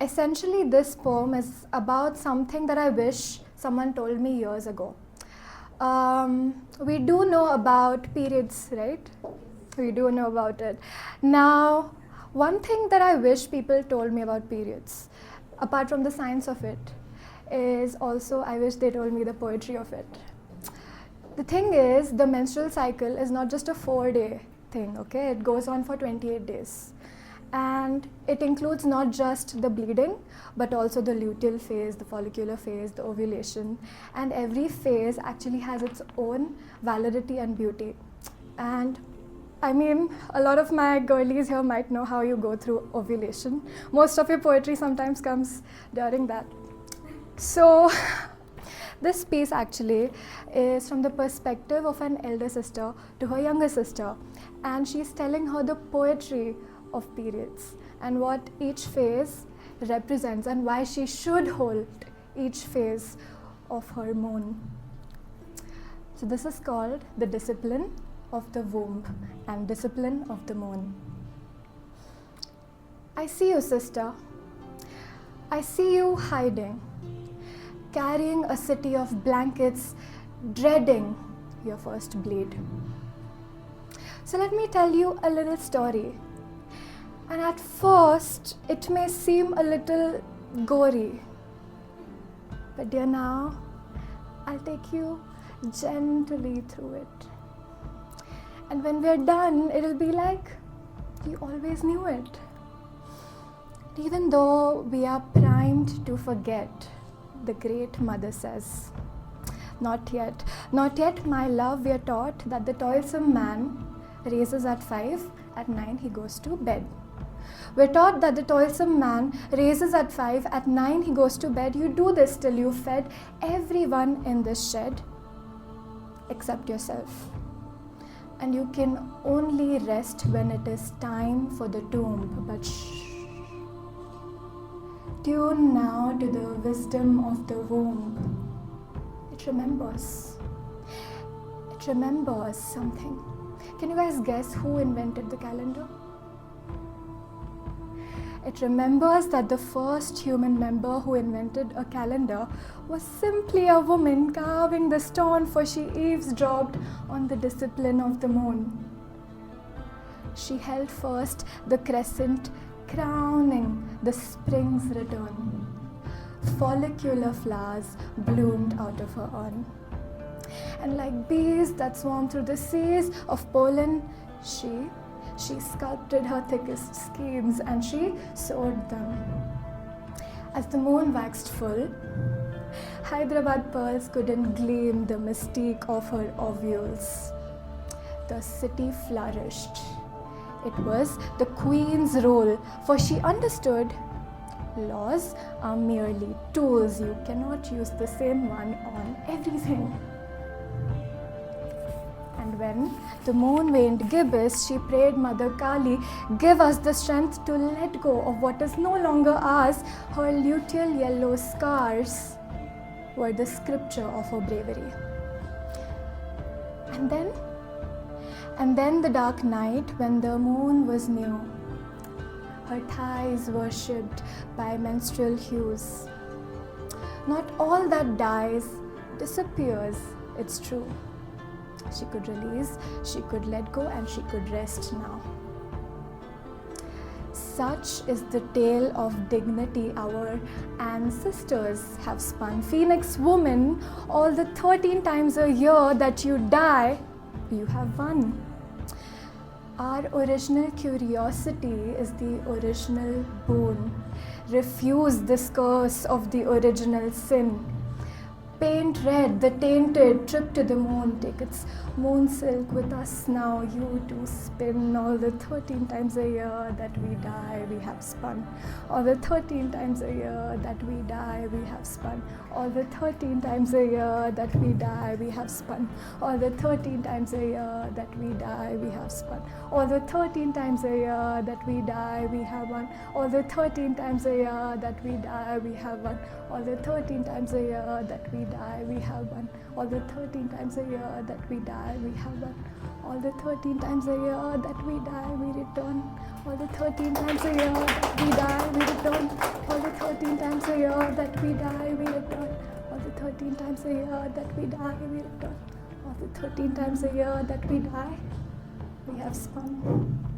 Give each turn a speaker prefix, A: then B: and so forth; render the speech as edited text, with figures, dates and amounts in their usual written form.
A: Essentially, this poem is about something that I wish someone told me years ago. We do know about periods, right? We do know about it. Now, one thing that I wish people told me about periods, apart from the science of it, is also I wish they told me the poetry of it. The thing is, the menstrual cycle is not just a 4-day thing, okay? It goes on for 28 days. And it includes not just the bleeding, but also the luteal phase, the follicular phase, the ovulation. And every phase actually has its own validity and beauty. And I mean, a lot of my girlies here might know how you go through ovulation. Most of your poetry sometimes comes during that. So this piece actually is from the perspective of an elder sister to her younger sister. And she's telling her the poetry of periods and what each phase represents and why she should hold each phase of her moon. So this is called the discipline of the womb and discipline of the moon. I see you, sister. I see you hiding, carrying a city of blankets, dreading your first bleed. So let me tell you a little story. And at first, it may seem a little gory. But dear, now, I'll take you gently through it. And when we're done, it'll be like you always knew it. Even though we are primed to forget, the great mother says, not yet, not yet, my love, we are taught that the toilsome man raises at 5, at 9 he goes to bed. We're taught that the toilsome man raises at 5, at 9 he goes to bed. You do this till you've fed everyone in this shed except yourself. And you can only rest when it is time for the tomb. But shh. Tune now to the wisdom of the womb. It remembers. It remembers something. Can you guys guess who invented the calendar? It remembers that the first human member who invented a calendar was simply a woman carving the stone, for she eavesdropped on the discipline of the moon. She held first the crescent, crowning the spring's return. Follicular flowers bloomed out of her urn. And like bees that swarm through the seas of pollen, she sculpted her thickest schemes and she sewed them. As the moon waxed full, Hyderabad pearls couldn't gleam the mystique of her ovules. The city flourished. It was the queen's role, for she understood laws are merely tools. You cannot use the same one on everything. And when the moon waned gibbous, she prayed, Mother Kali, give us the strength to let go of what is no longer ours. Her luteal yellow scars were the scripture of her bravery. And then the dark night, when the moon was new, her thighs worshipped by menstrual hues. Not all that dies disappears, it's true. She could release, she could let go, and she could rest now. Such is the tale of dignity our ancestors have spun. Phoenix woman, all the 13 times a year that you die, you have won. Our original curiosity is the original boon. Refuse this curse of the original sin. Paint red the tainted trip to the moon. Take its moon silk with us now. You too spin. All the 13 times a year that we die, we have spun. All the 13 times a year that we die, we have spun. All the 13 times a year that we die, we have spun. All the 13 times a year that we die, we have spun. All the 13 times a year that we die, we have won. All the 13 times a year that we die, we have won. All the 13 times a year that we die, we have won. All the 13 times a year that we die, we have won. All the 13 times a year that we die, we return. All the 13 times a year that we die, we return. All the 13 times a year that we die, we return. Of the 13 times a year that we die, we have spun.